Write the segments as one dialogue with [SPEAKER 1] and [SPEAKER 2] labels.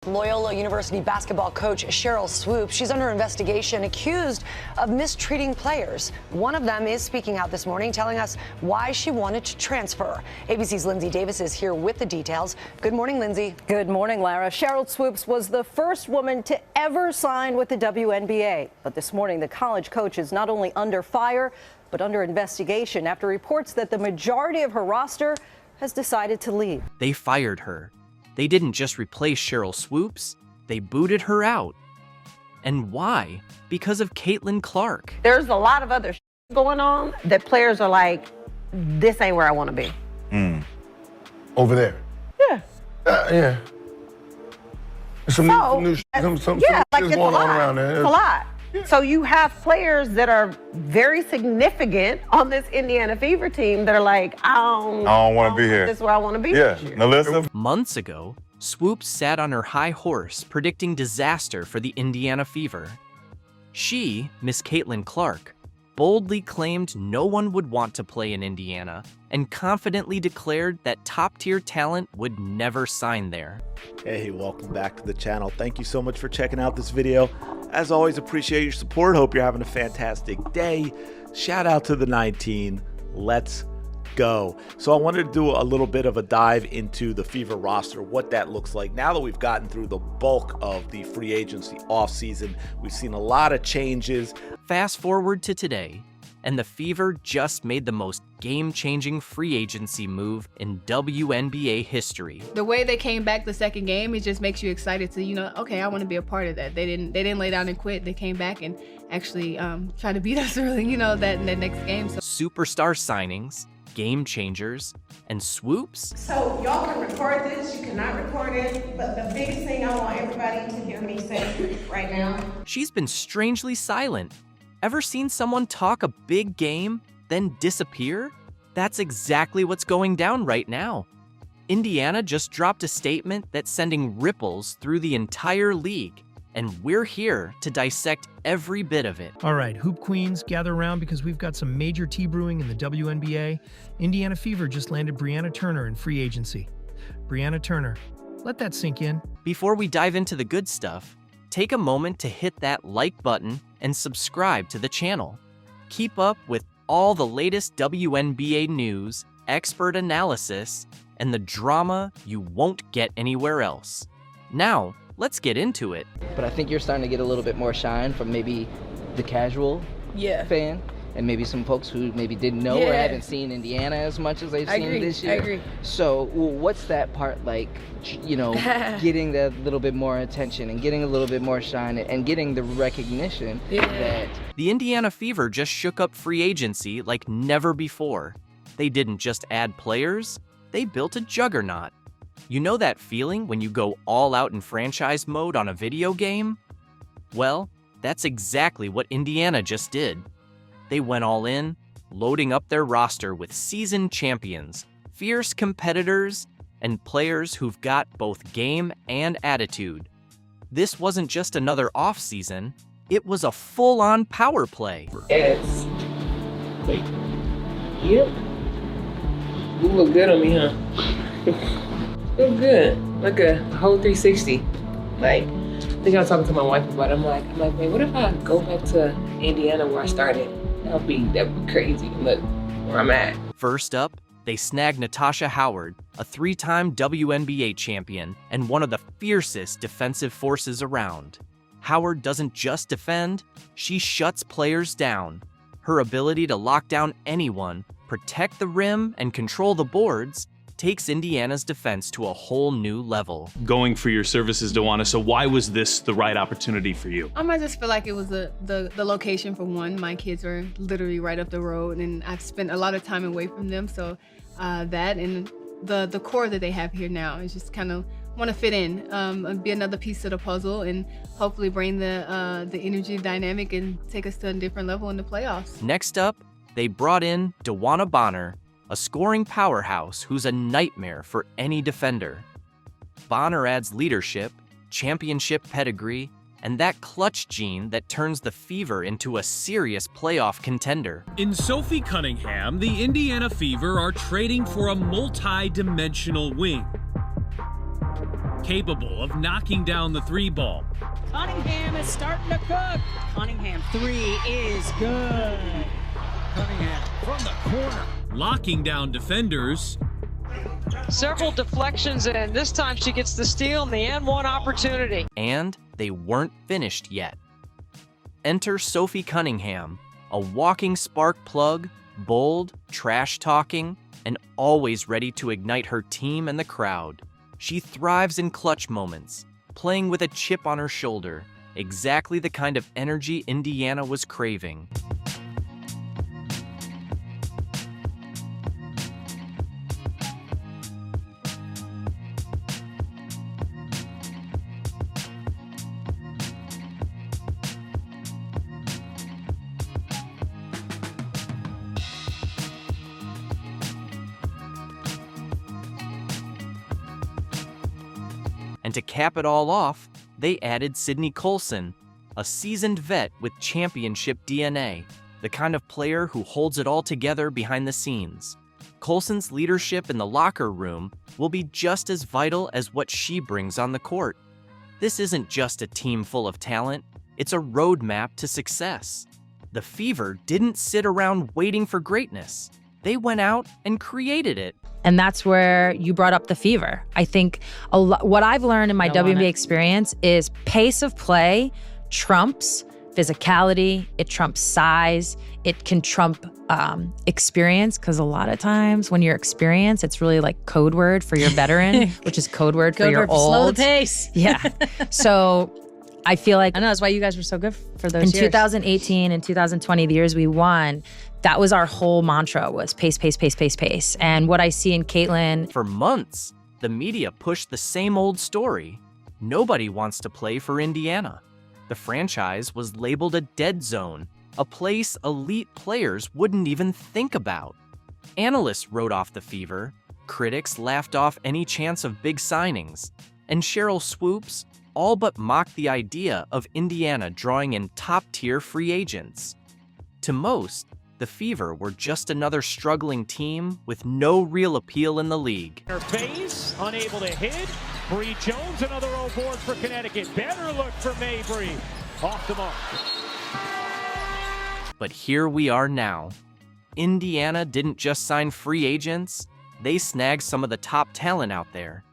[SPEAKER 1] Loyola University basketball coach Sheryl Swoopes, she's under investigation, accused of mistreating players. One of them is speaking out this morning, telling us why she wanted to transfer. ABC's Lindsay Davis is here with the details. Good morning, Lindsay.
[SPEAKER 2] Good morning, Lara. Sheryl Swoopes was the first woman to ever sign with the WNBA. But this morning, the college coach is not only under fire, but under investigation after reports that the majority of her roster has decided to leave.
[SPEAKER 3] They fired her. They didn't just replace Sheryl Swoopes, they booted her out. And why? Because of Caitlin Clark.
[SPEAKER 4] There's a lot of other going on that players are like, this ain't where I want to be.
[SPEAKER 5] Over there?
[SPEAKER 4] Yeah.
[SPEAKER 5] Yeah. Some new shit going on around there.
[SPEAKER 4] It's a lot. So you have players that are very significant on this Indiana Fever team that are like, I don't
[SPEAKER 5] want to be here.
[SPEAKER 4] This is where I want to be.
[SPEAKER 5] Yeah, Melissa.
[SPEAKER 3] Months ago, Swoopes sat on her high horse predicting disaster for the Indiana Fever. She, Miss Caitlin Clark, boldly claimed no one would want to play in Indiana and confidently declared that top-tier talent would never sign there.
[SPEAKER 6] Hey, welcome back to the channel. Thank you so much for checking out this video. As always, appreciate your support. Hope you're having a fantastic day. Shout out to the 19. Let's go. So I wanted to do a little bit of a dive into the Fever roster, what that looks like. Now that we've gotten through the bulk of the free agency offseason, we've seen a lot of changes.
[SPEAKER 3] Fast forward to today, and the Fever just made the most game-changing free agency move in WNBA history.
[SPEAKER 7] The way they came back the second game, it just makes you excited to, okay, I want to be a part of that. They didn't lay down and quit. They came back and actually try to beat us early, that next game. So.
[SPEAKER 3] Superstar signings, game changers, and swoops.
[SPEAKER 8] So y'all can record this, you cannot record it, but the biggest thing I want everybody to hear me say right now.
[SPEAKER 3] She's been strangely silent. Ever seen someone talk a big game, then disappear? That's exactly what's going down right now. Indiana just dropped a statement that's sending ripples through the entire league, and we're here to dissect every bit of it.
[SPEAKER 9] All right, Hoop Queens, gather around because we've got some major tea brewing in the WNBA. Indiana Fever just landed Brianna Turner in free agency. Brianna Turner, let that sink in.
[SPEAKER 3] Before we dive into the good stuff, take a moment to hit that like button and subscribe to the channel. Keep up with all the latest WNBA news, expert analysis, and the drama you won't get anywhere else. Now, let's get into it.
[SPEAKER 10] But I think you're starting to get a little bit more shine from maybe the casual fan, and maybe some folks who maybe didn't know or haven't seen Indiana as much as they've seen this year.
[SPEAKER 7] I agree.
[SPEAKER 10] So what's that part like, getting that little bit more attention and getting a little bit more shine and getting the recognition that...
[SPEAKER 3] The Indiana Fever just shook up free agency like never before. They didn't just add players, they built a juggernaut. You know that feeling when you go all out in franchise mode on a video game? Well, that's exactly what Indiana just did. They went all in, loading up their roster with seasoned champions, fierce competitors, and players who've got both game and attitude. This wasn't just another offseason, it was a full-on power play.
[SPEAKER 11] Yes. Wait. Yep. You look good on me, huh? Look good. Like a whole 360. Like, I think I was talking to my wife about it. I'm like, man, what if I go back to Indiana where I started? That would be crazy. Look where I'm at.
[SPEAKER 3] First up, they snagged Natasha Howard, a three-time WNBA champion and one of the fiercest defensive forces around. Howard doesn't just defend, she shuts players down. Her ability to lock down anyone, protect the rim, and control the boards takes Indiana's defense to a whole new level.
[SPEAKER 12] Going for your services, DeWanna, so why was this the right opportunity for you?
[SPEAKER 7] I just feel like it was the location for one. My kids are literally right up the road, and I've spent a lot of time away from them, so that and the core that they have here now is just kind of want to fit in, and be another piece of the puzzle, and hopefully bring the energy dynamic and take us to a different level in the playoffs.
[SPEAKER 3] Next up, they brought in DeWanna Bonner, a scoring powerhouse who's a nightmare for any defender. Bonner adds leadership, championship pedigree, and that clutch gene that turns the Fever into a serious playoff contender.
[SPEAKER 13] In Sophie Cunningham, the Indiana Fever are trading for a multi-dimensional wing. capable of knocking down the three ball.
[SPEAKER 14] Cunningham is starting to cook. Cunningham, three is good. Cunningham from the corner.
[SPEAKER 13] Locking down defenders.
[SPEAKER 15] Several deflections, and this time she gets the steal and the N1 opportunity.
[SPEAKER 3] And they weren't finished yet. Enter Sophie Cunningham, a walking spark plug, bold, trash-talking, and always ready to ignite her team and the crowd. She thrives in clutch moments, playing with a chip on her shoulder, exactly the kind of energy Indiana was craving. And to cap it all off, they added Sydney Colson, a seasoned vet with championship DNA, the kind of player who holds it all together behind the scenes. Colson's leadership in the locker room will be just as vital as what she brings on the court. This isn't just a team full of talent, it's a roadmap to success. The Fever didn't sit around waiting for greatness. They went out and created it.
[SPEAKER 16] And that's where you brought up the Fever. I think what I've learned in my WNBA experience is pace of play trumps physicality, it trumps size, it can trump experience, because a lot of times when you're experienced, it's really like code word for your veteran, which is code word for your old.
[SPEAKER 17] Slow the pace.
[SPEAKER 16] Yeah. So I feel like
[SPEAKER 17] I know that's why you guys were so good for those
[SPEAKER 16] in
[SPEAKER 17] years.
[SPEAKER 16] 2018 and 2020, the years we won, that was our whole mantra, was pace, pace, pace, pace, pace. And what I see in Caitlin.
[SPEAKER 3] For months, the media pushed the same old story. Nobody wants to play for Indiana. The franchise was labeled a dead zone, a place elite players wouldn't even think about. Analysts wrote off the Fever, critics laughed off any chance of big signings, and Sheryl Swoopes all but mocked the idea of Indiana drawing in top-tier free agents. To most, the Fever were just another struggling team with no real appeal in the league.
[SPEAKER 18] Her face, unable to hit. Bree Jones, another 0 board for Connecticut. Better look for Mabry. Off the mark.
[SPEAKER 3] But here we are now. Indiana didn't just sign free agents, they snagged some of the top talent out there.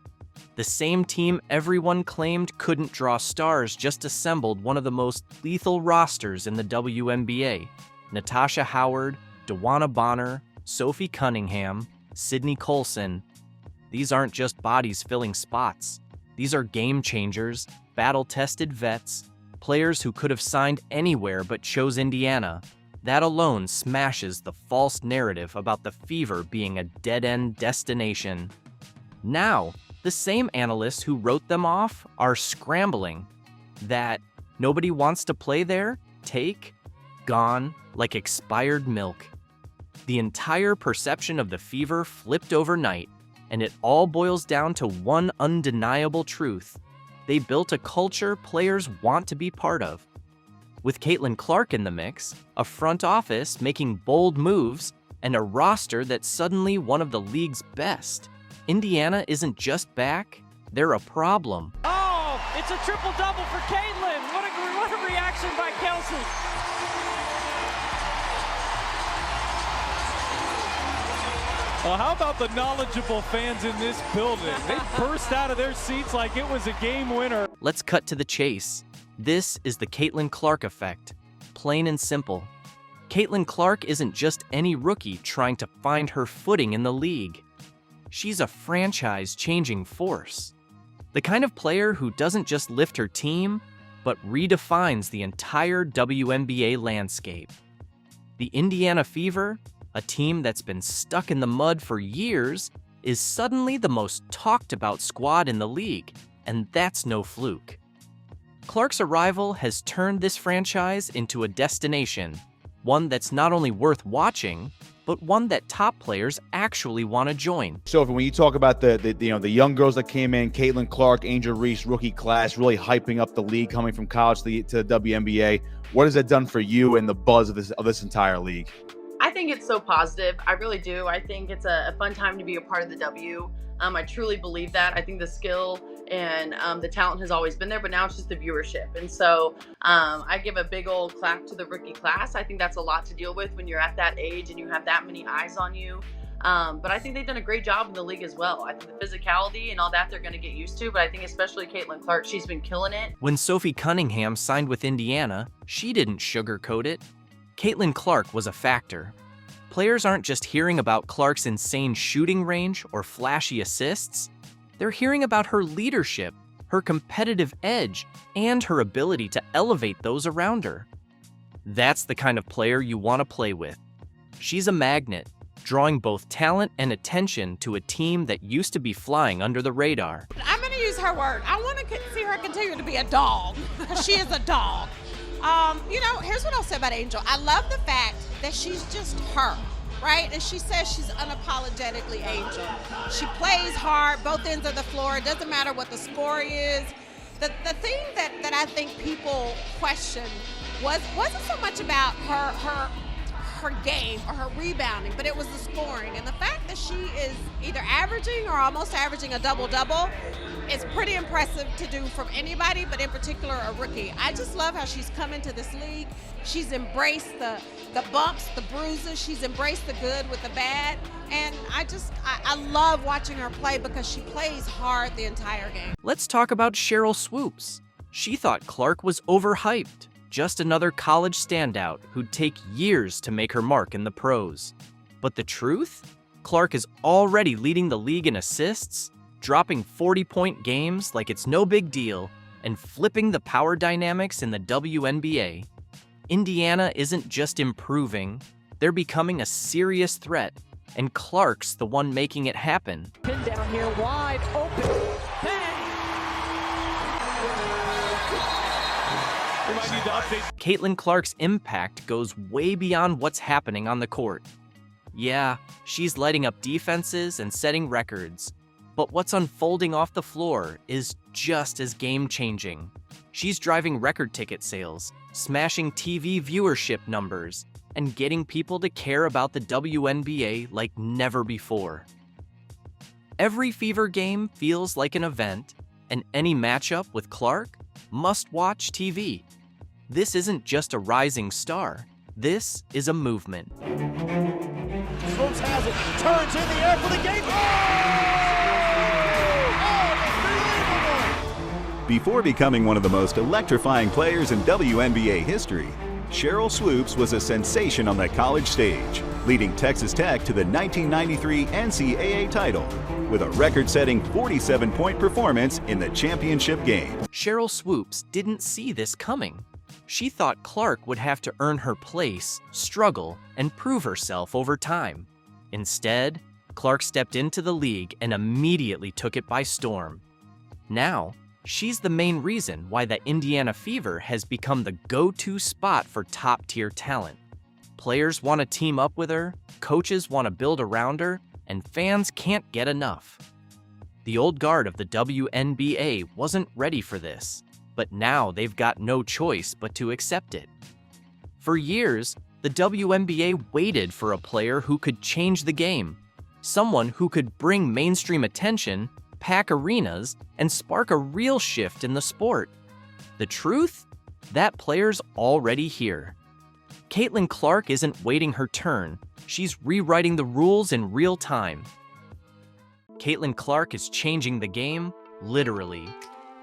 [SPEAKER 3] The same team everyone claimed couldn't draw stars just assembled one of the most lethal rosters in the WNBA. Natasha Howard, DeWanna Bonner, Sophie Cunningham, Sydney Colson. These aren't just bodies filling spots. These are game changers, battle-tested vets, players who could have signed anywhere but chose Indiana. That alone smashes the false narrative about the Fever being a dead-end destination. Now, the same analysts who wrote them off are scrambling. That nobody wants to play there, take, gone, like expired milk. The entire perception of the Fever flipped overnight, and it all boils down to one undeniable truth. They built a culture players want to be part of. With Caitlin Clark in the mix, a front office making bold moves, and a roster that's suddenly one of the league's best, Indiana isn't just back, they're a problem.
[SPEAKER 18] Oh, it's a triple-double for Caitlin. What a reaction by Colson. Well, how about the knowledgeable fans in this building? They burst out of their seats like it was a game winner.
[SPEAKER 3] Let's cut to the chase. This is the Caitlin Clark effect, plain and simple. Caitlin Clark isn't just any rookie trying to find her footing in the league. She's a franchise-changing force. The kind of player who doesn't just lift her team, but redefines the entire WNBA landscape. The Indiana Fever, a team that's been stuck in the mud for years, is suddenly the most talked about squad in the league, and that's no fluke. Clark's arrival has turned this franchise into a destination, one that's not only worth watching, but one that top players actually want to join.
[SPEAKER 19] So when you talk about the young girls that came in, Caitlin Clark, Angel Reese, rookie class, really hyping up the league coming from college to the WNBA, what has that done for you and the buzz of this entire league?
[SPEAKER 20] I think it's so positive. I really do. I think it's a fun time to be a part of the W. I truly believe that. I think the skill and the talent has always been there, but now it's just the viewership. And so I give a big old clap to the rookie class. I think that's a lot to deal with when you're at that age and you have that many eyes on you. But I think they've done a great job in the league as well. I think the physicality and all that they're going to get used to, but I think especially Caitlin Clark, she's been killing it.
[SPEAKER 3] When Sophie Cunningham signed with Indiana, she didn't sugarcoat it. Caitlin Clark was a factor. Players aren't just hearing about Clark's insane shooting range or flashy assists. They're hearing about her leadership, her competitive edge, and her ability to elevate those around her. That's the kind of player you want to play with. She's a magnet, drawing both talent and attention to a team that used to be flying under the radar.
[SPEAKER 21] I'm going to use her word. I want to see her continue to be a dog, because she is a dog. Here's what I'll say about Angel. I love the fact that she's just her, right? And she says she's unapologetically Angel. She plays hard, both ends of the floor. It doesn't matter what the score is. The thing that I think people question wasn't so much about her game or her rebounding, but it was the scoring. And the fact that she is either averaging or almost averaging a double-double is pretty impressive to do from anybody, but in particular a rookie. I just love how she's come into this league. She's embraced the bumps, the bruises. She's embraced the good with the bad. And I love watching her play because she plays hard the entire game.
[SPEAKER 3] Let's talk about Sheryl Swoopes. She thought Clark was overhyped. Just another college standout who'd take years to make her mark in the pros. But the truth? Clark is already leading the league in assists, dropping 40-point games like it's no big deal, and flipping the power dynamics in the WNBA. Indiana isn't just improving, they're becoming a serious threat, and Clark's the one making it happen.
[SPEAKER 14] Pin down here, wide open.
[SPEAKER 3] Caitlin Clark's impact goes way beyond what's happening on the court. Yeah, she's lighting up defenses and setting records, but what's unfolding off the floor is just as game-changing. She's driving record ticket sales, smashing TV viewership numbers, and getting people to care about the WNBA like never before. Every Fever game feels like an event, and any matchup with Clark, must-watch TV. This isn't just a rising star. This is a movement.
[SPEAKER 22] Swoopes has it, turns in the air for the game. Oh,
[SPEAKER 23] Before becoming one of the most electrifying players in WNBA history, Sheryl Swoopes was a sensation on the college stage, leading Texas Tech to the 1993 NCAA title with a record-setting 47-point performance in the championship game.
[SPEAKER 3] Sheryl Swoopes didn't see this coming. She thought Clark would have to earn her place, struggle, and prove herself over time. Instead, Clark stepped into the league and immediately took it by storm. Now, she's the main reason why the Indiana Fever has become the go-to spot for top-tier talent. Players want to team up with her, coaches want to build around her, and fans can't get enough. The old guard of the WNBA wasn't ready for this, but now they've got no choice but to accept it. For years, the WNBA waited for a player who could change the game, someone who could bring mainstream attention, pack arenas, and spark a real shift in the sport. The truth? That player's already here. Caitlin Clark isn't waiting her turn, she's rewriting the rules in real time. Caitlin Clark is changing the game, literally.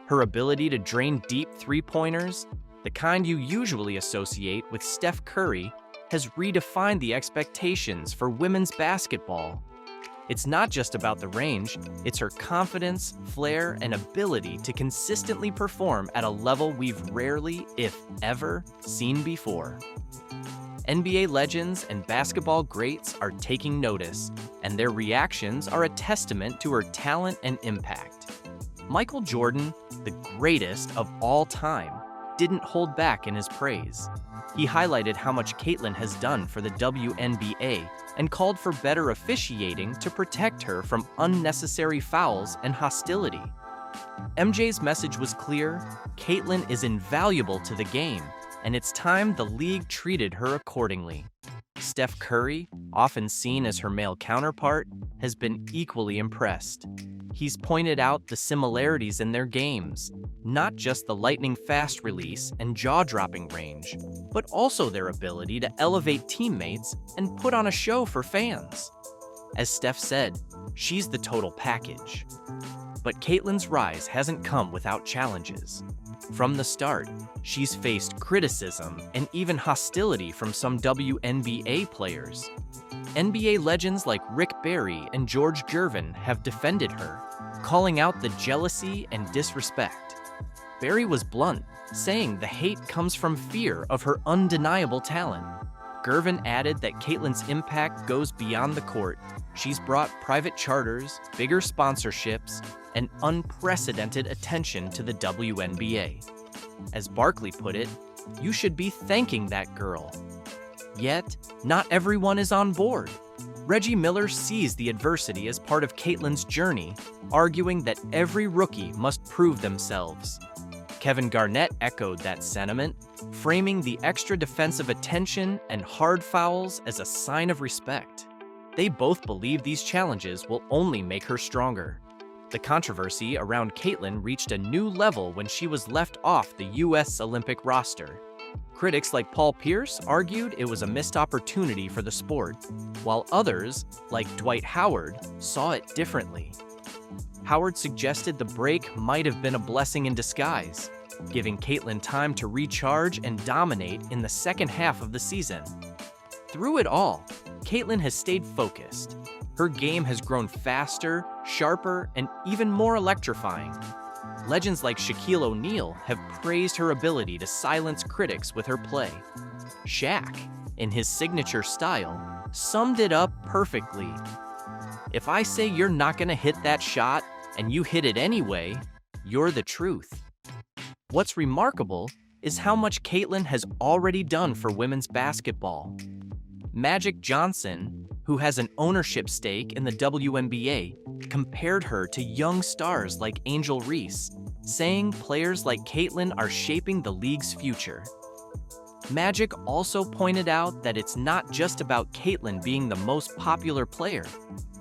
[SPEAKER 3] Her ability to drain deep three-pointers, the kind you usually associate with Steph Curry, has redefined the expectations for women's basketball. It's not just about the range, it's her confidence, flair, and ability to consistently perform at a level we've rarely, if ever, seen before. NBA legends and basketball greats are taking notice, and their reactions are a testament to her talent and impact. Michael Jordan, the greatest of all time, didn't hold back in his praise. He highlighted how much Caitlin has done for the WNBA and called for better officiating to protect her from unnecessary fouls and hostility. MJ's message was clear: Caitlin is invaluable to the game, and it's time the league treated her accordingly. Steph Curry, often seen as her male counterpart, has been equally impressed. He's pointed out the similarities in their games, not just the lightning-fast release and jaw-dropping range, but also their ability to elevate teammates and put on a show for fans. As Steph said, she's the total package. But Caitlyn's rise hasn't come without challenges. From the start, she's faced criticism and even hostility from some WNBA players. NBA legends like Rick Barry and George Gervin have defended her, calling out the jealousy and disrespect. Barry was blunt, saying the hate comes from fear of her undeniable talent. Gervin added that Caitlyn's impact goes beyond the court. She's brought private charters, bigger sponsorships, and unprecedented attention to the WNBA. As Barkley put it, you should be thanking that girl. Yet, not everyone is on board. Reggie Miller sees the adversity as part of Caitlyn's journey, arguing that every rookie must prove themselves. Kevin Garnett echoed that sentiment, framing the extra defensive attention and hard fouls as a sign of respect. They both believe these challenges will only make her stronger. The controversy around Caitlyn reached a new level when she was left off the U.S. Olympic roster. Critics like Paul Pierce argued it was a missed opportunity for the sport, while others, like Dwight Howard, saw it differently. Howard suggested the break might have been a blessing in disguise, giving Caitlyn time to recharge and dominate in the second half of the season. Through it all, Caitlyn has stayed focused. Her game has grown faster, sharper, and even more electrifying. Legends like Shaquille O'Neal have praised her ability to silence critics with her play. Shaq, in his signature style, summed it up perfectly. If I say you're not gonna hit that shot and you hit it anyway, you're the truth. What's remarkable is how much Caitlyn has already done for women's basketball. Magic Johnson, who has an ownership stake in the WNBA, compared her to young stars like Angel Reese, saying players like Caitlyn are shaping the league's future. Magic also pointed out that it's not just about Caitlyn being the most popular player,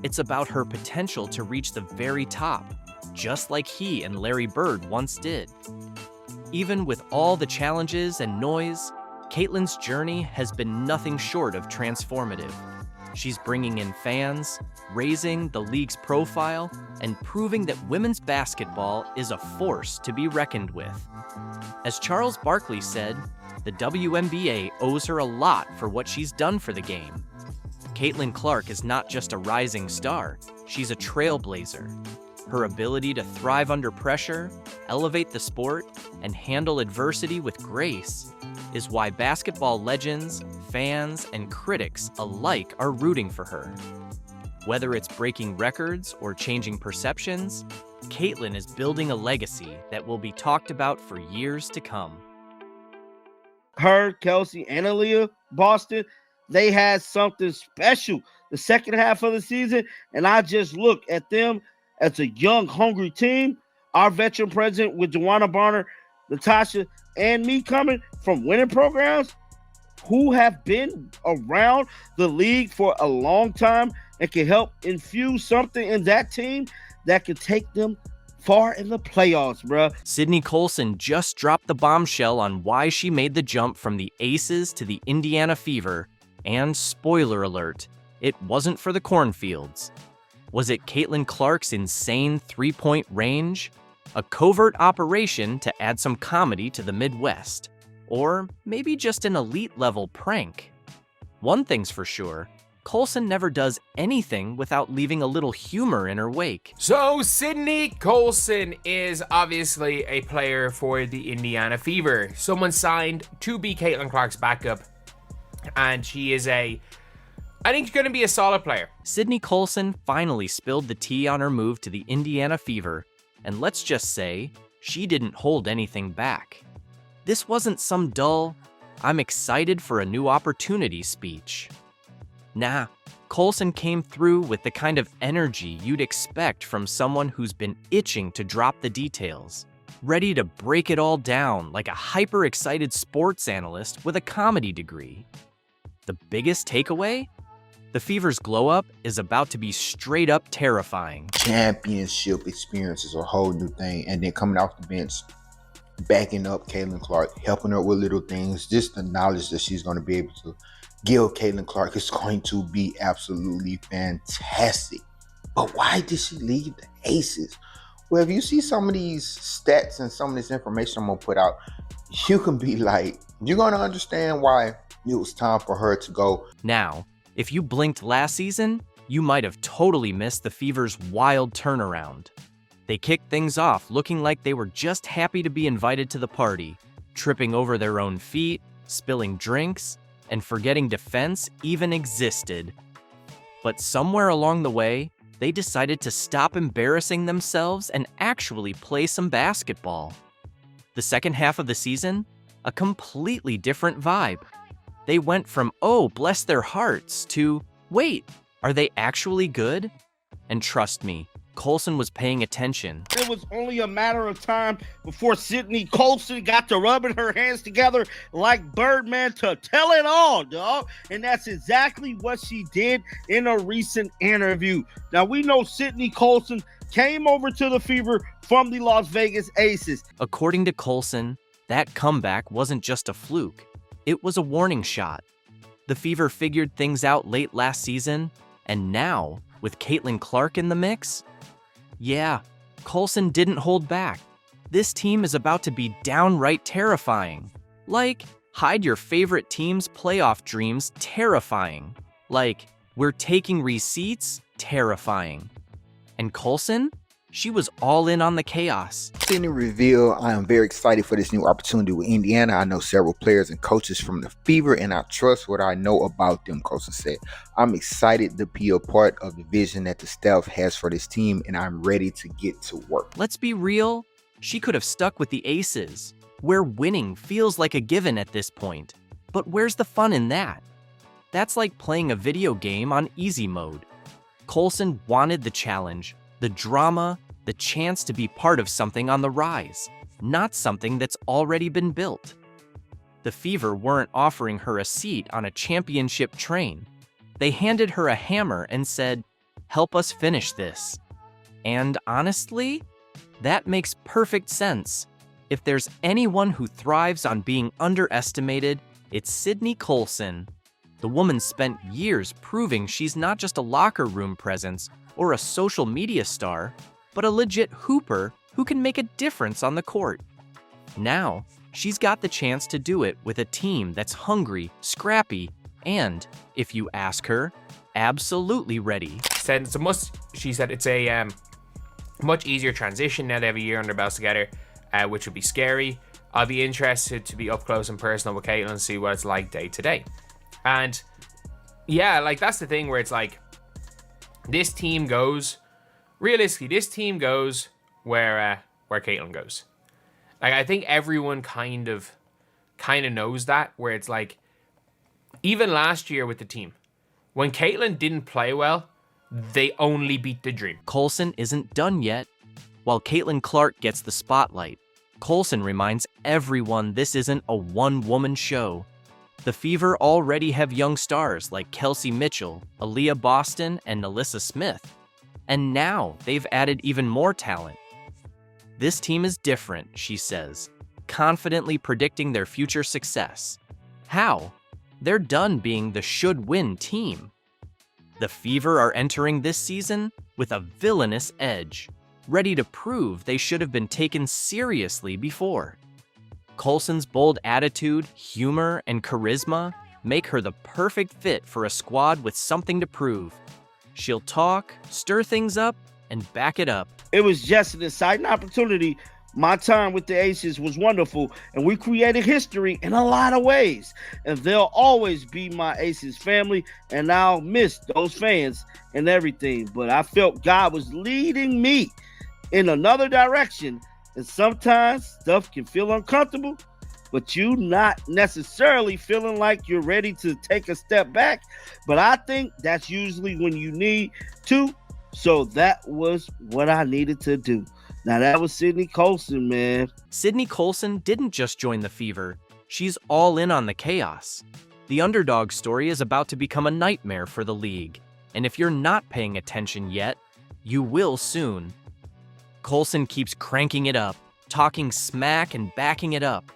[SPEAKER 3] it's about her potential to reach the very top, just like he and Larry Bird once did. Even with all the challenges and noise, Caitlyn's journey has been nothing short of transformative. She's bringing in fans, raising the league's profile, and proving that women's basketball is a force to be reckoned with. As Charles Barkley said, the WNBA owes her a lot for what she's done for the game. Caitlyn Clark is not just a rising star, she's a trailblazer. Her ability to thrive under pressure, elevate the sport, and handle adversity with grace is why basketball legends, fans, and critics alike are rooting for her. Whether it's breaking records or changing perceptions, Caitlyn is building a legacy that will be talked about for years to come.
[SPEAKER 1] Her, Kelsey, and Aaliyah, Boston, they had something special the second half of the season, and I just look at them as a young, hungry team. Our veteran president with Joanna Barner, Natasha, and me coming from winning programs who have been around the league for a long time and can help infuse something in that team that can take them far in the playoffs, bruh.
[SPEAKER 3] Sydney Colson just dropped the bombshell on why she made the jump from the Aces to the Indiana Fever, and spoiler alert, it wasn't for the cornfields. Was it Caitlyn Clark's insane three-point range? A covert operation to add some comedy to the Midwest? Or maybe just an elite-level prank? One thing's for sure, Colson never does anything without leaving a little humor in her wake.
[SPEAKER 2] So Sydney Colson is obviously a player for the Indiana Fever. Someone signed to be Caitlyn Clark's backup, and she is I think she's going to be a solid player.
[SPEAKER 3] Sydney Colson finally spilled the tea on her move to the Indiana Fever, and let's just say, she didn't hold anything back. This wasn't some dull, "I'm excited for a new opportunity" speech. Nah, Colson came through with the kind of energy you'd expect from someone who's been itching to drop the details, ready to break it all down like a hyper-excited sports analyst with a comedy degree. The biggest takeaway? The Fever's glow-up is about to be straight up terrifying.
[SPEAKER 4] Championship experience is a whole new thing. And then coming off the bench, backing up Caitlin Clark, helping her with little things, just the knowledge that she's going to be able to give Caitlin Clark is going to be absolutely fantastic. But why did she leave the Aces? Well, if you see some of these stats and some of this information I'm going to put out, you can be like, you're going to understand why it was time for her to go.
[SPEAKER 3] Now, if you blinked last season, you might have totally missed the Fever's wild turnaround. They kicked things off looking like they were just happy to be invited to the party, tripping over their own feet, spilling drinks, and forgetting defense even existed. But somewhere along the way, they decided to stop embarrassing themselves and actually play some basketball. The second half of the season, a completely different vibe. They went from, oh, bless their hearts, to, wait, are they actually good? And trust me, Colson was paying attention.
[SPEAKER 1] It was only a matter of time before Sydney Colson got to rubbing her hands together like Birdman to tell it all, dog. And that's exactly what she did in a recent interview. Now, we know Sydney Colson came over to the Fever from the Las Vegas Aces.
[SPEAKER 3] According to Colson, that comeback wasn't just a fluke. It was a warning shot. The Fever figured things out late last season, and now, with Caitlin Clark in the mix, yeah, Colson didn't hold back. This team is about to be downright terrifying. Like, hide your favorite team's playoff dreams terrifying. Like, we're taking receipts terrifying. And Colson? She was all in on the chaos.
[SPEAKER 4] Sydney reveal, I am very excited for this new opportunity with Indiana. I know several players and coaches from the Fever, and I trust what I know about them, Colson said. I'm excited to be a part of the vision that the staff has for this team, and I'm ready to get to work.
[SPEAKER 3] Let's be real. She could have stuck with the Aces, where winning feels like a given at this point. But where's the fun in that? That's like playing a video game on easy mode. Colson wanted the challenge, the drama, the chance to be part of something on the rise, not something that's already been built. The Fever weren't offering her a seat on a championship train. They handed her a hammer and said, help us finish this. And honestly, that makes perfect sense. If there's anyone who thrives on being underestimated, it's Sydney Colson. The woman spent years proving she's not just a locker room presence or a social media star, but a legit hooper who can make a difference on the court. Now, she's got the chance to do it with a team that's hungry, scrappy, and, if you ask her, absolutely ready.
[SPEAKER 2] She said it's a much easier transition now they have a year under their belts together, which would be scary. I'll be interested to be up close and personal with Caitlin and see what it's like day to day. And yeah, like that's the thing where it's like, this team goes where Caitlin goes. Like, I think everyone kind of knows that, where it's like, even last year with the team, when Caitlin didn't play well, they only beat the dream.
[SPEAKER 3] Colson isn't done yet. While Caitlin Clark gets the spotlight, Colson reminds everyone this isn't a one-woman show. The Fever already have young stars like Kelsey Mitchell, Aaliyah Boston, and Alyssa Smith. And now they've added even more talent. This team is different, she says, confidently predicting their future success. How? They're done being the should-win team. The Fever are entering this season with a villainous edge, ready to prove they should have been taken seriously before. Colson's bold attitude, humor, and charisma make her the perfect fit for a squad with something to prove. She'll talk, stir things up, and back it up.
[SPEAKER 1] It was just an exciting opportunity. My time with the Aces was wonderful, and we created history in a lot of ways. And they'll always be my Aces family, and I'll miss those fans and everything. But I felt God was leading me in another direction. And sometimes stuff can feel uncomfortable, but you not necessarily feeling like you're ready to take a step back. But I think that's usually when you need to. So that was what I needed to do. Now that was Sydney Colson, man.
[SPEAKER 3] Sydney Colson didn't just join the Fever. She's all in on the chaos. The underdog story is about to become a nightmare for the league, and if you're not paying attention yet, you will soon. Colson keeps cranking it up, talking smack and backing it up.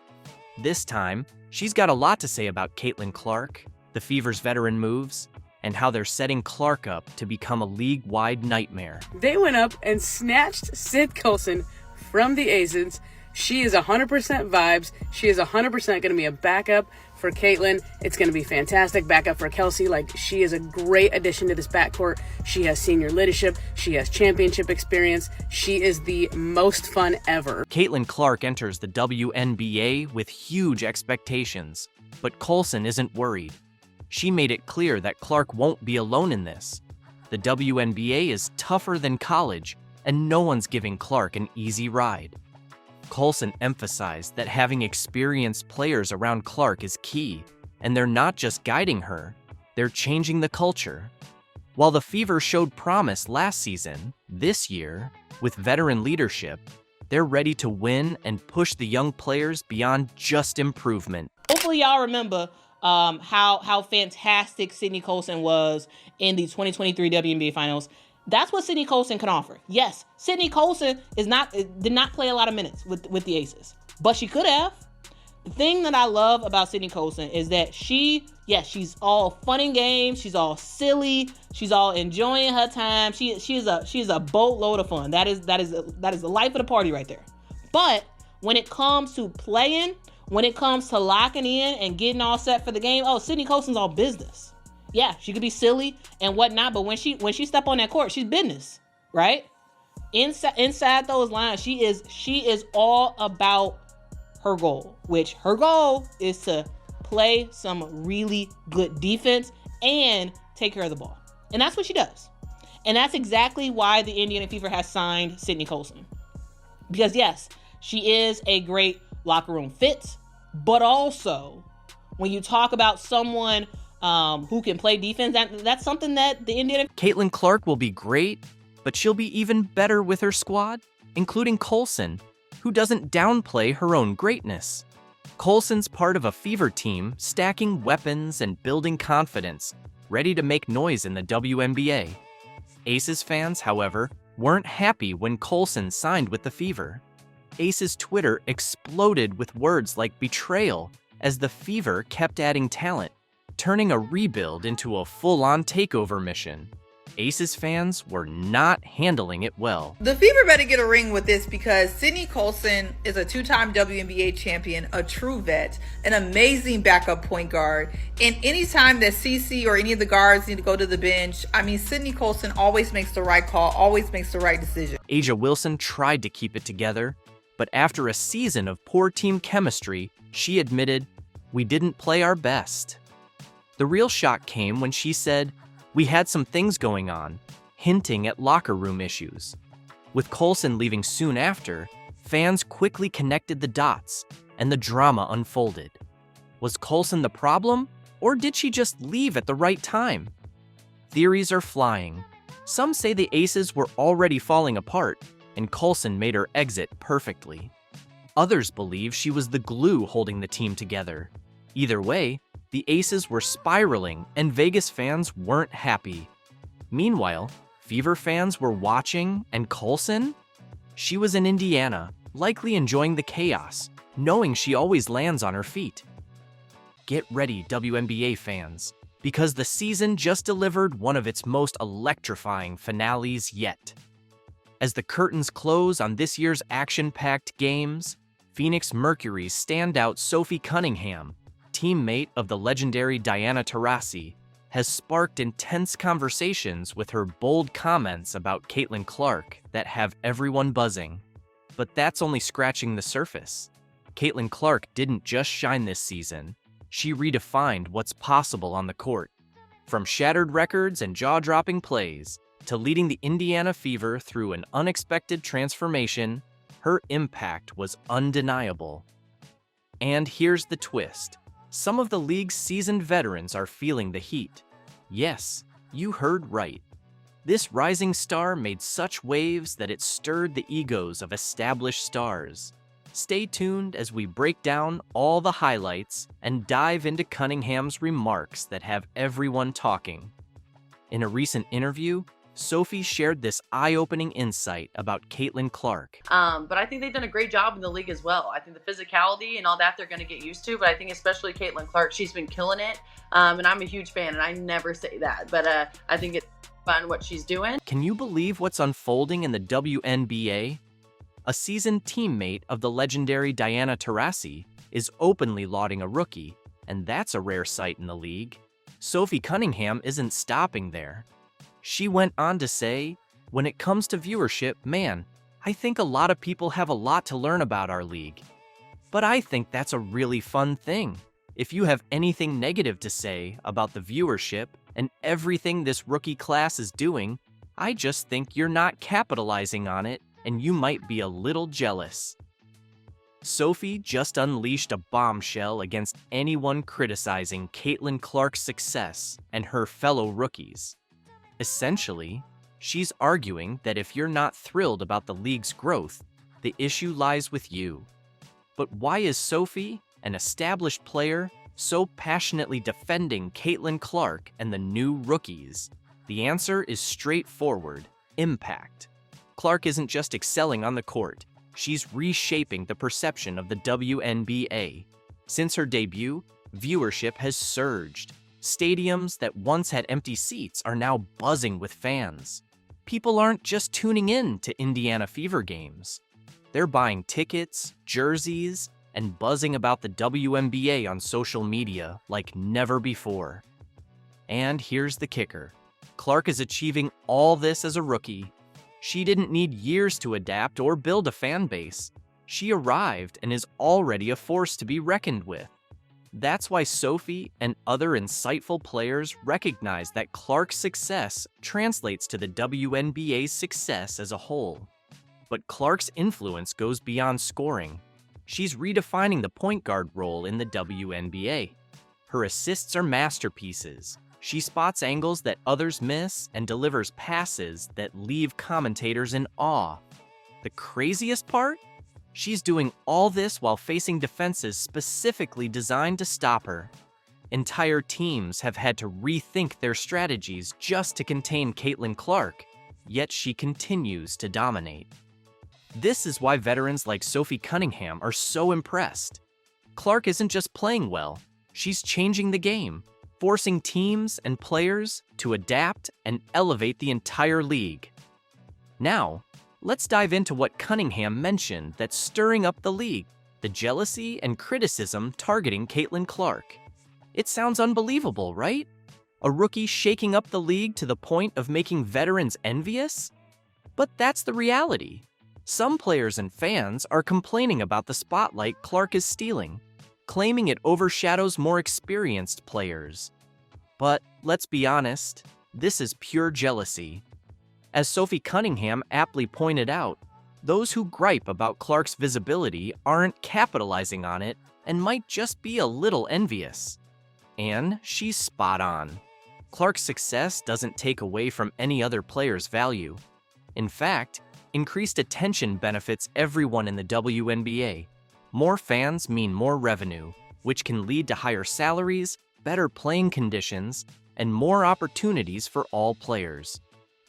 [SPEAKER 3] This time, she's got a lot to say about Caitlin Clark, the Fever's veteran moves, and how they're setting Clark up to become a league-wide nightmare.
[SPEAKER 5] They went up and snatched Sid Colson from the Aces. She is 100% vibes. She is 100% going to be a backup for Caitlin. It's going to be fantastic. Backup for Kelsey. Like, she is a great addition to this backcourt. She has senior leadership. She has championship experience. She is the most fun ever.
[SPEAKER 3] Caitlin Clark enters the WNBA with huge expectations, but Colson isn't worried. She made it clear that Clark won't be alone in this. The WNBA is tougher than college, and no one's giving Clark an easy ride. Colson emphasized that having experienced players around Clark is key, and they're not just guiding her, they're changing the culture. While the Fever showed promise last season, this year, with veteran leadership, they're ready to win and push the young players beyond just improvement.
[SPEAKER 6] Hopefully y'all remember how fantastic Sydney Colson was in the 2023 WNBA Finals. That's what Sydney Colson can offer. Yes, Sydney Colson did not play a lot of minutes with the Aces, but she could have. The thing that I love about Sydney Colson is that she's all fun and games. She's all silly. She's all enjoying her time. She's a boatload of fun. That is the life of the party right there. But when it comes to playing, when it comes to locking in and getting all set for the game, Sydney Colson's all business. Yeah, she could be silly and whatnot, but when she step on that court, she's business, right? Inside those lines, she is all about her goal, which her goal is to play some really good defense and take care of the ball. And that's what she does. And that's exactly why the Indiana Fever has signed Sydney Colson. Because yes, she is a great locker room fit, but also when you talk about someone who can play defense, that's something that the Indiana...
[SPEAKER 3] Caitlin Clark will be great, but she'll be even better with her squad, including Colson, who doesn't downplay her own greatness. Colson's part of a Fever team stacking weapons and building confidence, ready to make noise in the WNBA. Aces fans, however, weren't happy when Colson signed with the Fever. Aces Twitter exploded with words like betrayal as the Fever kept adding talent, turning a rebuild into a full-on takeover mission. Aces fans were not handling it well.
[SPEAKER 8] The Fever better get a ring with this because Sydney Colson is a two-time WNBA champion, a true vet, an amazing backup point guard. And anytime that CC or any of the guards need to go to the bench, Sydney Colson always makes the right call, always makes the right decision.
[SPEAKER 3] A'ja Wilson tried to keep it together, but after a season of poor team chemistry, she admitted, "We didn't play our best." The real shock came when she said, "We had some things going on," hinting at locker room issues. With Colson leaving soon after, fans quickly connected the dots, and the drama unfolded. Was Colson the problem, or did she just leave at the right time? Theories are flying. Some say the Aces were already falling apart, and Colson made her exit perfectly. Others believe she was the glue holding the team together. Either way, the Aces were spiraling, and Vegas fans weren't happy. Meanwhile, Fever fans were watching, and Colson? She was in Indiana, likely enjoying the chaos, knowing she always lands on her feet. Get ready, WNBA fans, because the season just delivered one of its most electrifying finales yet. As the curtains close on this year's action-packed games, Phoenix Mercury's standout Sophie Cunningham, teammate of the legendary Diana Taurasi, has sparked intense conversations with her bold comments about Caitlin Clark that have everyone buzzing. But that's only scratching the surface. Caitlin Clark didn't just shine this season. She redefined what's possible on the court. From shattered records and jaw-dropping plays to leading the Indiana Fever through an unexpected transformation, her impact was undeniable. And here's the twist. Some of the league's seasoned veterans are feeling the heat. Yes, you heard right. This rising star made such waves that it stirred the egos of established stars. Stay tuned as we break down all the highlights and dive into Cunningham's remarks that have everyone talking. In a recent interview, Sophie shared this eye-opening insight about Caitlin Clark.
[SPEAKER 20] But I think they've done a great job in the league as well. I think the physicality and all that they're going to get used to, but I think especially Caitlin Clark, she's been killing it. And I'm a huge fan, and I never say that, but I think it's fun what she's doing.
[SPEAKER 3] Can you believe what's unfolding in the WNBA? A seasoned teammate of the legendary Diana Taurasi is openly lauding a rookie, and that's a rare sight in the league. Sophie Cunningham isn't stopping there. She went on to say, when it comes to viewership, man, I think a lot of people have a lot to learn about our league. But I think that's a really fun thing. If you have anything negative to say about the viewership and everything this rookie class is doing, I just think you're not capitalizing on it and you might be a little jealous. Sophie just unleashed a bombshell against anyone criticizing Caitlin Clark's success and her fellow rookies. Essentially, she's arguing that if you're not thrilled about the league's growth, the issue lies with you. But why is Sophie, an established player, so passionately defending Caitlin Clark and the new rookies? The answer is straightforward: impact. Clark isn't just excelling on the court, she's reshaping the perception of the WNBA. Since her debut, viewership has surged. Stadiums that once had empty seats are now buzzing with fans. People aren't just tuning in to Indiana Fever games. They're buying tickets, jerseys, and buzzing about the WNBA on social media like never before. And here's the kicker. Clark is achieving all this as a rookie. She didn't need years to adapt or build a fan base. She arrived and is already a force to be reckoned with. That's why Sophie and other insightful players recognize that Clark's success translates to the WNBA's success as a whole. But Clark's influence goes beyond scoring. She's redefining the point guard role in the WNBA. Her assists are masterpieces. She spots angles that others miss and delivers passes that leave commentators in awe. The craziest part? She's doing all this while facing defenses specifically designed to stop her. Entire teams have had to rethink their strategies just to contain Caitlin Clark, yet she continues to dominate. This is why veterans like Sophie Cunningham are so impressed. Clark isn't just playing well, she's changing the game, forcing teams and players to adapt and elevate the entire league. Now, let's dive into what Cunningham mentioned that's stirring up the league: the jealousy and criticism targeting Caitlin Clark. It sounds unbelievable, right? A rookie shaking up the league to the point of making veterans envious? But that's the reality. Some players and fans are complaining about the spotlight Clark is stealing, claiming it overshadows more experienced players. But let's be honest, this is pure jealousy. As Sophie Cunningham aptly pointed out, those who gripe about Clark's visibility aren't capitalizing on it and might just be a little envious. And she's spot on. Clark's success doesn't take away from any other player's value. In fact, increased attention benefits everyone in the WNBA. More fans mean more revenue, which can lead to higher salaries, better playing conditions, and more opportunities for all players.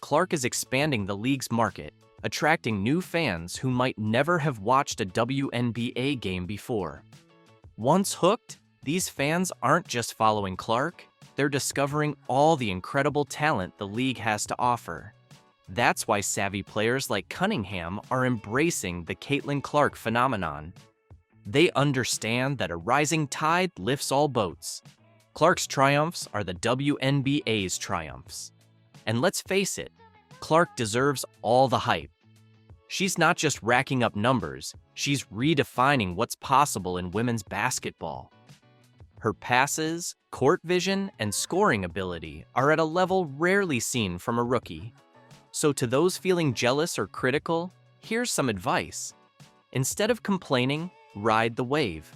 [SPEAKER 3] Clark is expanding the league's market, attracting new fans who might never have watched a WNBA game before. Once hooked, these fans aren't just following Clark, they're discovering all the incredible talent the league has to offer. That's why savvy players like Cunningham are embracing the Caitlin Clark phenomenon. They understand that a rising tide lifts all boats. Clark's triumphs are the WNBA's triumphs. And let's face it, Clark deserves all the hype. She's not just racking up numbers, she's redefining what's possible in women's basketball. Her passes, court vision, and scoring ability are at a level rarely seen from a rookie. So to those feeling jealous or critical, here's some advice. Instead of complaining, ride the wave.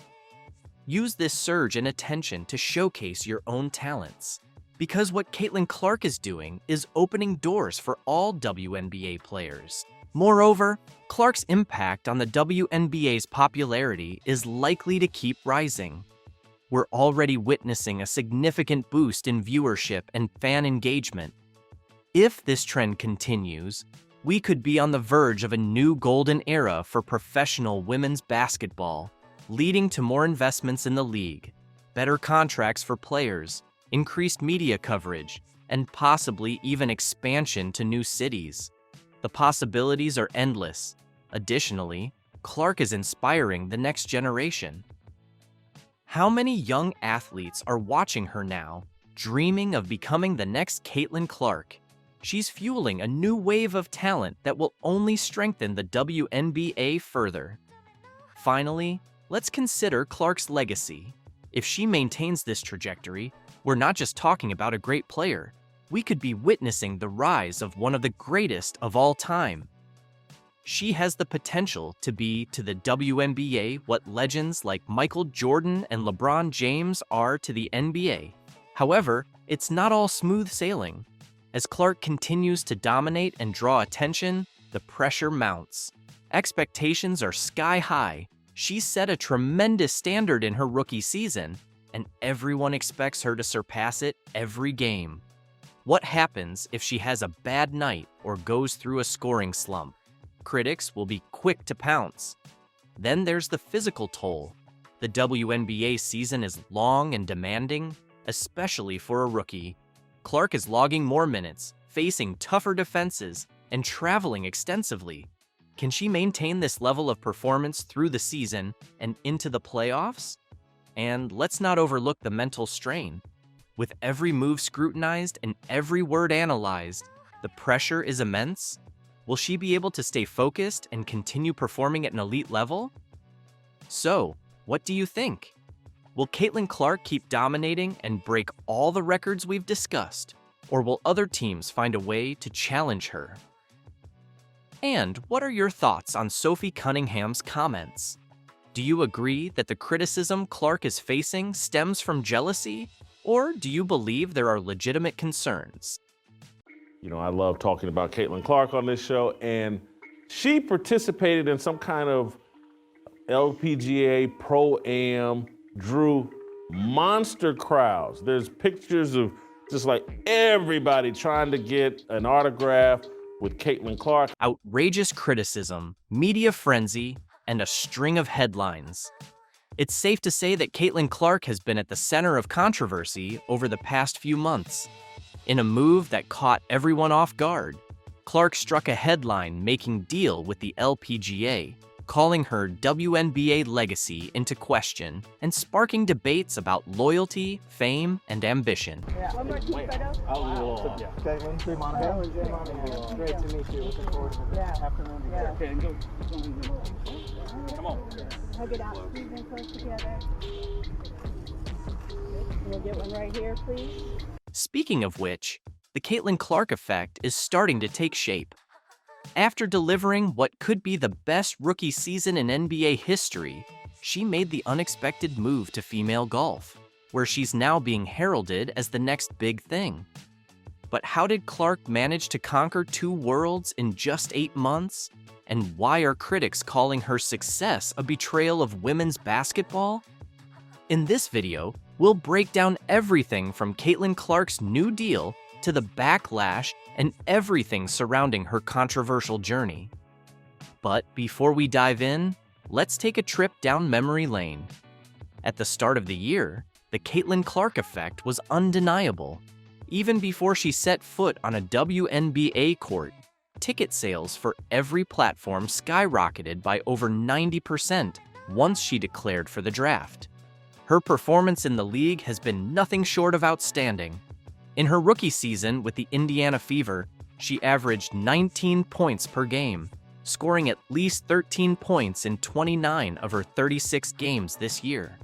[SPEAKER 3] Use this surge in attention to showcase your own talents. Because what Caitlin Clark is doing is opening doors for all WNBA players. Moreover, Clark's impact on the WNBA's popularity is likely to keep rising. We're already witnessing a significant boost in viewership and fan engagement. If this trend continues, we could be on the verge of a new golden era for professional women's basketball, leading to more investments in the league, better contracts for players, increased media coverage, and possibly even expansion to new cities. The possibilities are endless. Additionally, Clark is inspiring the next generation. How many young athletes are watching her now, dreaming of becoming the next Caitlin Clark? She's fueling a new wave of talent that will only strengthen the WNBA further. Finally, let's consider Clark's legacy. If she maintains this trajectory, we're not just talking about a great player. We could be witnessing the rise of one of the greatest of all time. She has the potential to be to the WNBA what legends like Michael Jordan and LeBron James are to the NBA. However, it's not all smooth sailing. As Clark continues to dominate and draw attention, the pressure mounts. Expectations are sky high. She set a tremendous standard in her rookie season, and everyone expects her to surpass it every game. What happens if she has a bad night or goes through a scoring slump? Critics will be quick to pounce. Then there's the physical toll. The WNBA season is long and demanding, especially for a rookie. Clark is logging more minutes, facing tougher defenses, and traveling extensively. Can she maintain this level of performance through the season and into the playoffs? And let's not overlook the mental strain. With every move scrutinized and every word analyzed, the pressure is immense. Will she be able to stay focused and continue performing at an elite level? So, what do you think? Will Caitlin Clark keep dominating and break all the records we've discussed? Or will other teams find a way to challenge her? And what are your thoughts on Sophie Cunningham's comments? Do you agree that the criticism Clark is facing stems from jealousy? Or do you believe there are legitimate concerns?
[SPEAKER 9] You know, I love talking about Caitlin Clark on this show, and she participated in some kind of LPGA Pro-Am, drew monster crowds. There's pictures of just like everybody trying to get an autograph with Caitlin Clark.
[SPEAKER 3] Outrageous criticism, media frenzy, and a string of headlines. It's safe to say that Caitlin Clark has been at the center of controversy over the past few months. In a move that caught everyone off guard, Clark struck a headline making deal with the LPGA, calling her WNBA legacy into question and sparking debates about loyalty, fame, and ambition.
[SPEAKER 10] One more key photo. Caitlin, great to meet you. Looking forward to the afternoon together. Okay, and go. Come on. Hug it out. Squeeze in close together. We'll get one right here, please.
[SPEAKER 3] Speaking of which, the Caitlin Clark effect is starting to take shape. After delivering what could be the best rookie season in NBA history, she made the unexpected move to female golf, where she's now being heralded as the next big thing. But how did Clark manage to conquer 2 worlds in just 8 months? And why are critics calling her success a betrayal of women's basketball? In this video, we'll break down everything from Caitlin Clark's new deal to the backlash and everything surrounding her controversial journey. But before we dive in, let's take a trip down memory lane. At the start of the year, the Caitlin Clark effect was undeniable. Even before she set foot on a WNBA court, ticket sales for every platform skyrocketed by over 90% once she declared for the draft. Her performance in the league has been nothing short of outstanding. In her rookie season with the Indiana Fever, she averaged 19 points per game, scoring at least 13 points in 29 of her 36 games this year.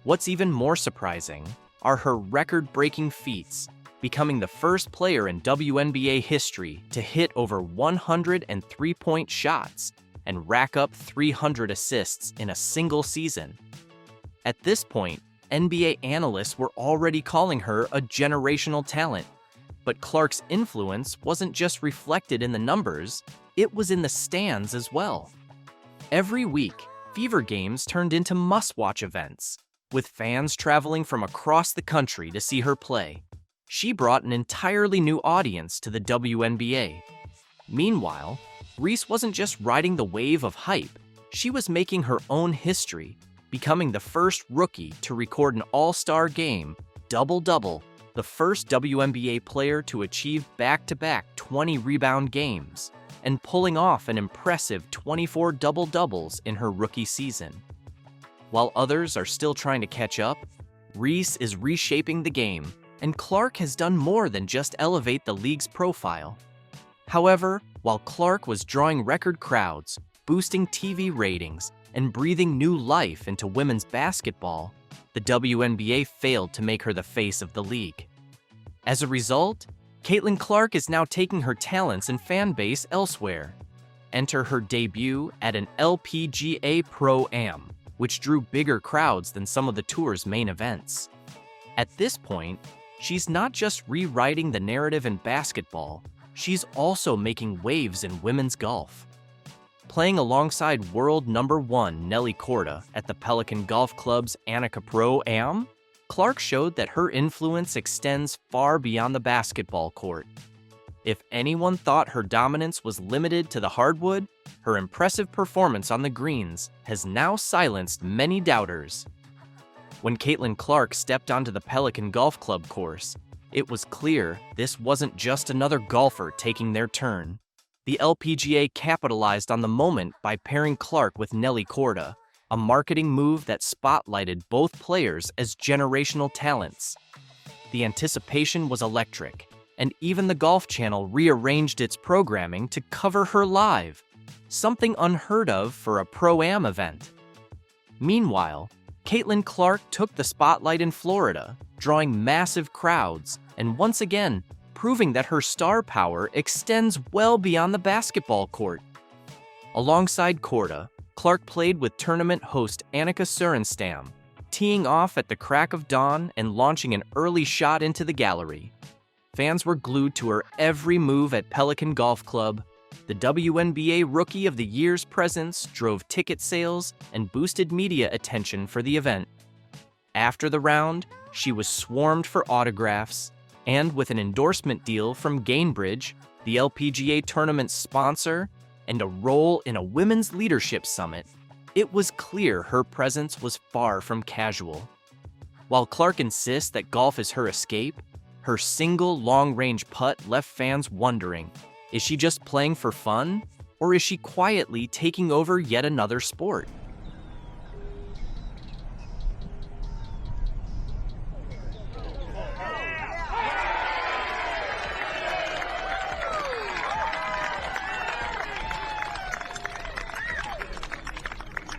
[SPEAKER 3] What's even more surprising are her record-breaking feats, becoming the first player in WNBA history to hit over 100 three-point shots and rack up 300 assists in a single season. At this point, NBA analysts were already calling her a generational talent. But Clark's influence wasn't just reflected in the numbers, it was in the stands as well. Every week, Fever games turned into must-watch events, with fans traveling from across the country to see her play. She brought an entirely new audience to the WNBA. Meanwhile, Reese wasn't just riding the wave of hype, she was making her own history, becoming the first rookie to record an all-star game, double-double, the first WNBA player to achieve back-to-back 20-rebound games, and pulling off an impressive 24 double-doubles in her rookie season. While others are still trying to catch up, Reese is reshaping the game, and Clark has done more than just elevate the league's profile. However, while Clark was drawing record crowds, boosting TV ratings, and breathing new life into women's basketball, the WNBA failed to make her the face of the league. As a result, Caitlin Clark is now taking her talents and fan base elsewhere. Enter her debut at an LPGA Pro-Am, which drew bigger crowds than some of the tour's main events. At this point, she's not just rewriting the narrative in basketball, she's also making waves in women's golf. Playing alongside world #1 Nelly Korda at the Pelican Golf Club's Annika Pro-Am, Clark showed that her influence extends far beyond the basketball court. If anyone thought her dominance was limited to the hardwood, her impressive performance on the greens has now silenced many doubters. When Caitlin Clark stepped onto the Pelican Golf Club course, it was clear this wasn't just another golfer taking their turn. The LPGA capitalized on the moment by pairing Clark with Nelly Korda, a marketing move that spotlighted both players as generational talents. The anticipation was electric, and even the Golf Channel rearranged its programming to cover her live, something unheard of for a Pro-Am event. Meanwhile, Caitlin Clark took the spotlight in Florida, drawing massive crowds, and once again, proving that her star power extends well beyond the basketball court. Alongside Korda, Clark played with tournament host Annika Sorenstam, teeing off at the crack of dawn and launching an early shot into the gallery. Fans were glued to her every move at Pelican Golf Club. The WNBA Rookie of the Year's presence drove ticket sales and boosted media attention for the event. After the round, she was swarmed for autographs, and with an endorsement deal from Gainbridge, the LPGA tournament's sponsor, and a role in a women's leadership summit, it was clear her presence was far from casual. While Clark insists that golf is her escape, her single long-range putt left fans wondering, is she just playing for fun, or is she quietly taking over yet another sport?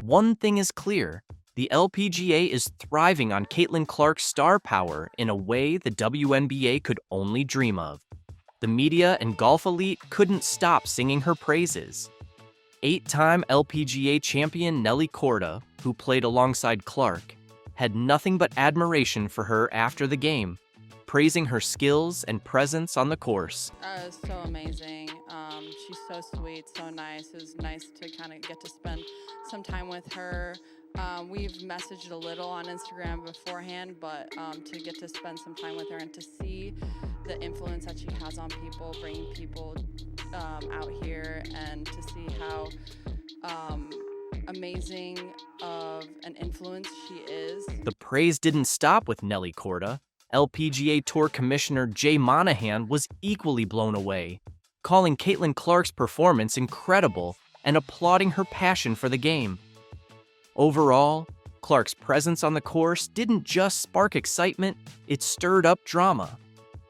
[SPEAKER 3] One thing is clear, the LPGA is thriving on Caitlin Clark's star power in a way the WNBA could only dream of. The media and golf elite couldn't stop singing her praises. 8-time LPGA champion Nelly Korda, who played alongside Clark, had nothing but admiration for her after the game, praising her skills and presence on the course.
[SPEAKER 7] So amazing. She's so sweet, so nice. It was nice to kind of get to spend some time with her. We've messaged a little on Instagram beforehand, but to get to spend some time with her and to see the influence that she has on people, bringing people out here, and to see how amazing of an influence she is.
[SPEAKER 3] The praise didn't stop with Nelly Korda. LPGA Tour Commissioner Jay Monahan was equally blown away, calling Caitlin Clark's performance incredible and applauding her passion for the game. Overall, Clark's presence on the course didn't just spark excitement, it stirred up drama.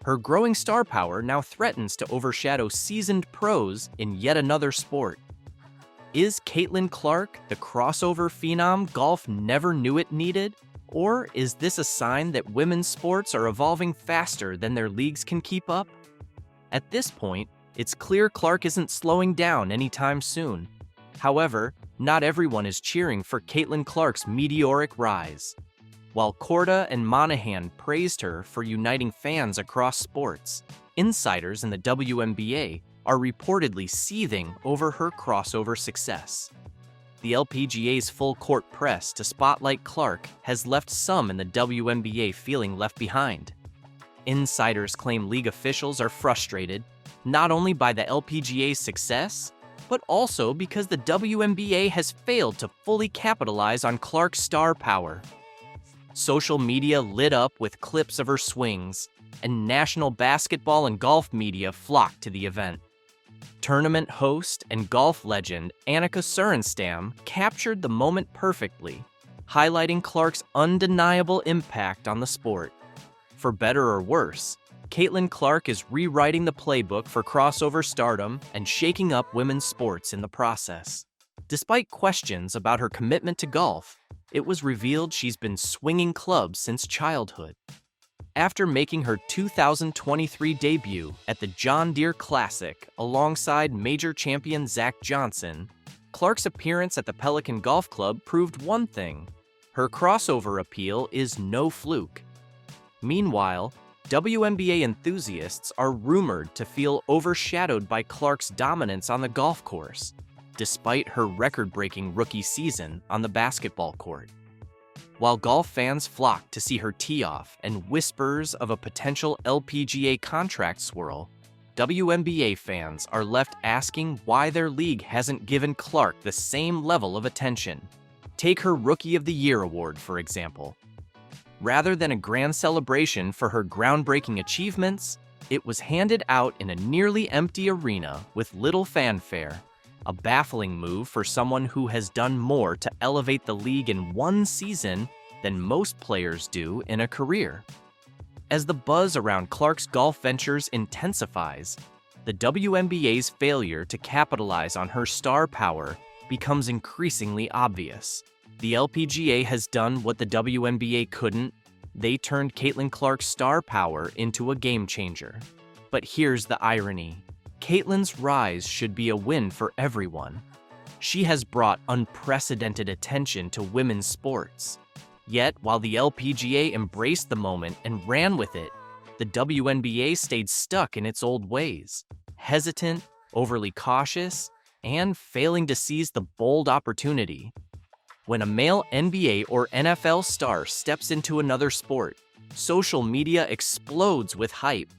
[SPEAKER 3] Her growing star power now threatens to overshadow seasoned pros in yet another sport. Is Caitlin Clark the crossover phenom golf never knew it needed? Or is this a sign that women's sports are evolving faster than their leagues can keep up? At this point, it's clear Clark isn't slowing down anytime soon. However, not everyone is cheering for Caitlin Clark's meteoric rise. While Korda and Monahan praised her for uniting fans across sports, insiders in the WNBA are reportedly seething over her crossover success. The LPGA's full-court press to spotlight Clark has left some in the WNBA feeling left behind. Insiders claim league officials are frustrated, not only by the LPGA's success, but also because the WNBA has failed to fully capitalize on Clark's star power. Social media lit up with clips of her swings, and national basketball and golf media flocked to the event. Tournament host and golf legend Annika Sorenstam captured the moment perfectly, highlighting Clark's undeniable impact on the sport. For better or worse, Caitlin Clark is rewriting the playbook for crossover stardom and shaking up women's sports in the process. Despite questions about her commitment to golf, it was revealed she's been swinging clubs since childhood. After making her 2023 debut at the John Deere Classic alongside major champion Zach Johnson, Clark's appearance at the Pelican Golf Club proved one thing: her crossover appeal is no fluke. Meanwhile, WNBA enthusiasts are rumored to feel overshadowed by Clark's dominance on the golf course, despite her record-breaking rookie season on the basketball court. While golf fans flock to see her tee off and whispers of a potential LPGA contract swirl, WNBA fans are left asking why their league hasn't given Clark the same level of attention. Take her Rookie of the Year award, for example. Rather than a grand celebration for her groundbreaking achievements, it was handed out in a nearly empty arena with little fanfare, a baffling move for someone who has done more to elevate the league in one season than most players do in a career. As the buzz around Clark's golf ventures intensifies, the WNBA's failure to capitalize on her star power becomes increasingly obvious. The LPGA has done what the WNBA couldn't. They turned Caitlin Clark's star power into a game changer. But here's the irony. Caitlin's rise should be a win for everyone. She has brought unprecedented attention to women's sports. Yet, while the LPGA embraced the moment and ran with it, the WNBA stayed stuck in its old ways, hesitant, overly cautious, and failing to seize the bold opportunity. When a male NBA or NFL star steps into another sport, social media explodes with hype.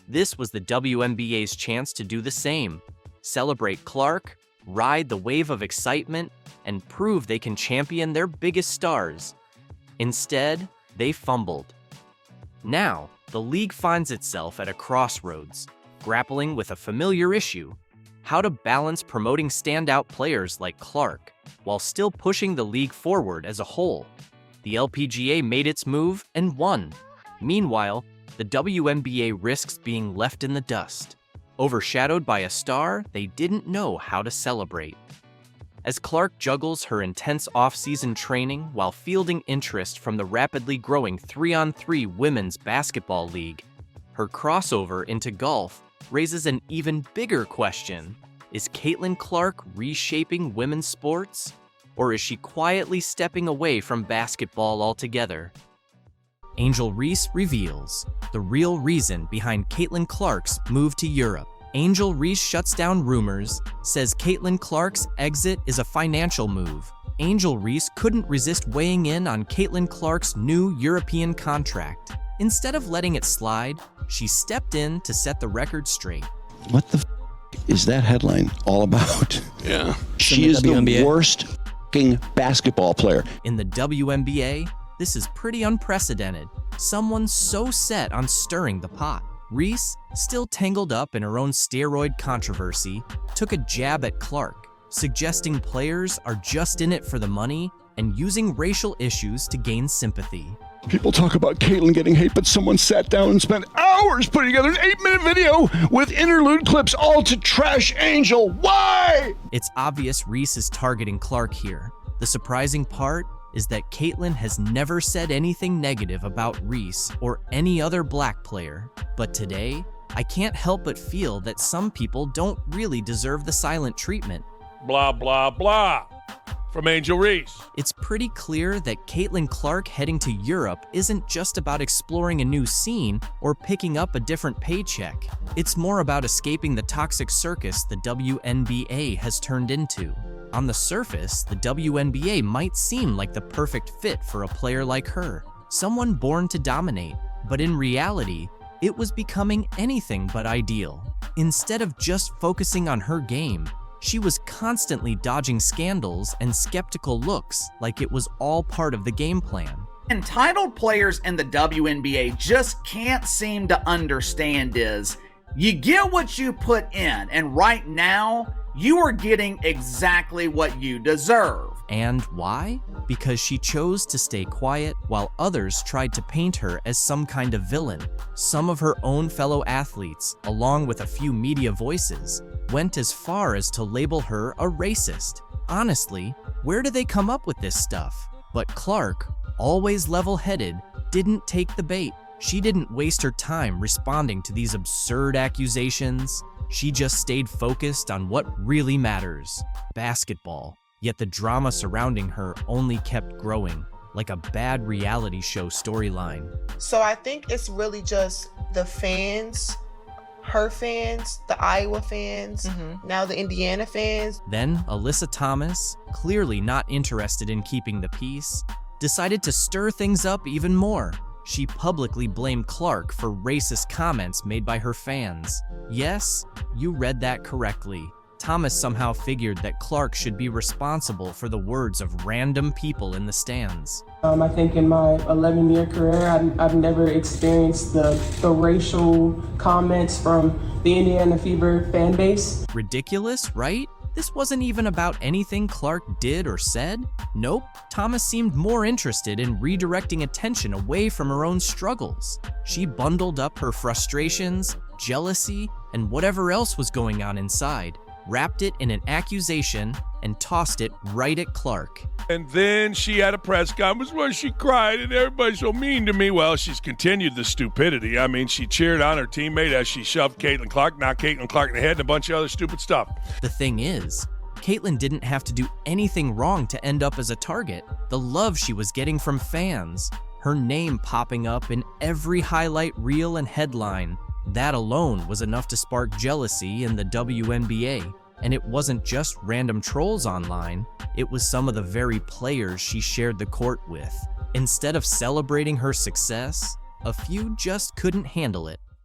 [SPEAKER 3] This was the WNBA's chance to do the same. Celebrate Clark, ride the wave of excitement, and prove they can champion their biggest stars. Instead, they fumbled. Now, the league finds itself at a crossroads, grappling with a familiar issue: how to balance promoting standout players like Clark while still pushing the league forward as a whole. The LPGA made its move and won. Meanwhile, the WNBA risks being left in the dust, overshadowed by a star they didn't know how to celebrate. As Clark juggles her intense off-season training while fielding interest from the rapidly growing 3-on-3 women's basketball league, her crossover into golf raises an even bigger question. Is Caitlin Clark reshaping women's sports? Or is she quietly stepping away from basketball altogether? Angel Reese reveals the real reason behind Caitlin Clark's move to Europe. Angel Reese shuts down rumors, says Caitlin Clark's exit is a financial move. Angel Reese couldn't resist weighing in on Caitlin Clark's new European contract. Instead of letting it slide, she stepped in to set the record straight.
[SPEAKER 11] What the is that headline all about?
[SPEAKER 12] Yeah.
[SPEAKER 11] She is the worst basketball player.
[SPEAKER 3] In the WNBA, this is pretty unprecedented. Someone so set on stirring the pot. Reese, still tangled up in her own steroid controversy, took a jab at Clark, suggesting players are just in it for the money and using racial issues to gain sympathy.
[SPEAKER 11] People talk about Caitlin getting hate, but someone sat down and spent hours putting together an 8-minute video with interlude clips all to trash Angel. Why?
[SPEAKER 3] It's obvious Reese is targeting Clark here. The surprising part is that Caitlin has never said anything negative about Reese or any other black player. But today, I can't help but feel that some people don't really deserve the silent treatment.
[SPEAKER 12] Blah, blah, blah. from Angel Reese.
[SPEAKER 3] It's pretty clear that Caitlin Clark heading to Europe isn't just about exploring a new scene or picking up a different paycheck. It's more about escaping the toxic circus the WNBA has turned into. On the surface, the WNBA might seem like the perfect fit for a player like her, someone born to dominate, but in reality, it was becoming anything but ideal. Instead of just focusing on her game, she was constantly dodging scandals and skeptical looks like it was all part of the game plan.
[SPEAKER 13] Entitled players in the WNBA just can't seem to understand is, you get what you put in, and right now, you are getting exactly what you deserve.
[SPEAKER 3] And why? Because she chose to stay quiet while others tried to paint her as some kind of villain. Some of her own fellow athletes, along with a few media voices, went as far as to label her a racist. Honestly, where do they come up with this stuff? But Clark, always level-headed, didn't take the bait. She didn't waste her time responding to these absurd accusations. She just stayed focused on what really matters, basketball. Yet the drama surrounding her only kept growing, like a bad reality show storyline.
[SPEAKER 15] So I think it's really just the fans, her fans, the Iowa fans, now the Indiana fans.
[SPEAKER 3] Then Alyssa Thomas, clearly not interested in keeping the peace, decided to stir things up even more. She publicly blamed Clark for racist comments made by her fans. Yes, you read that correctly. Thomas somehow figured that Clark should be responsible for the words of random people in the stands.
[SPEAKER 24] I think in my 11-year career, I've never experienced the racial comments from the Indiana Fever fan base.
[SPEAKER 3] Ridiculous, right? This wasn't even about anything Clark did or said. Nope, Thomas seemed more interested in redirecting attention away from her own struggles. She bundled up her frustrations, jealousy, and whatever else was going on inside, wrapped it in an accusation, and tossed it right at Clark.
[SPEAKER 12] And then she had a press conference where she cried and everybody's so mean to me. Well, she's continued the stupidity. I mean, she cheered on her teammate as she shoved Caitlin Clark, knocked Caitlin Clark in the head, and a bunch of other stupid stuff.
[SPEAKER 3] The thing is, Caitlin didn't have to do anything wrong to end up as a target. The love she was getting from fans, her name popping up in every highlight reel and headline, that alone was enough to spark jealousy in the WNBA. And it wasn't just random trolls online, it was some of the very players she shared the court with. Instead of celebrating her success, a few just couldn't handle it.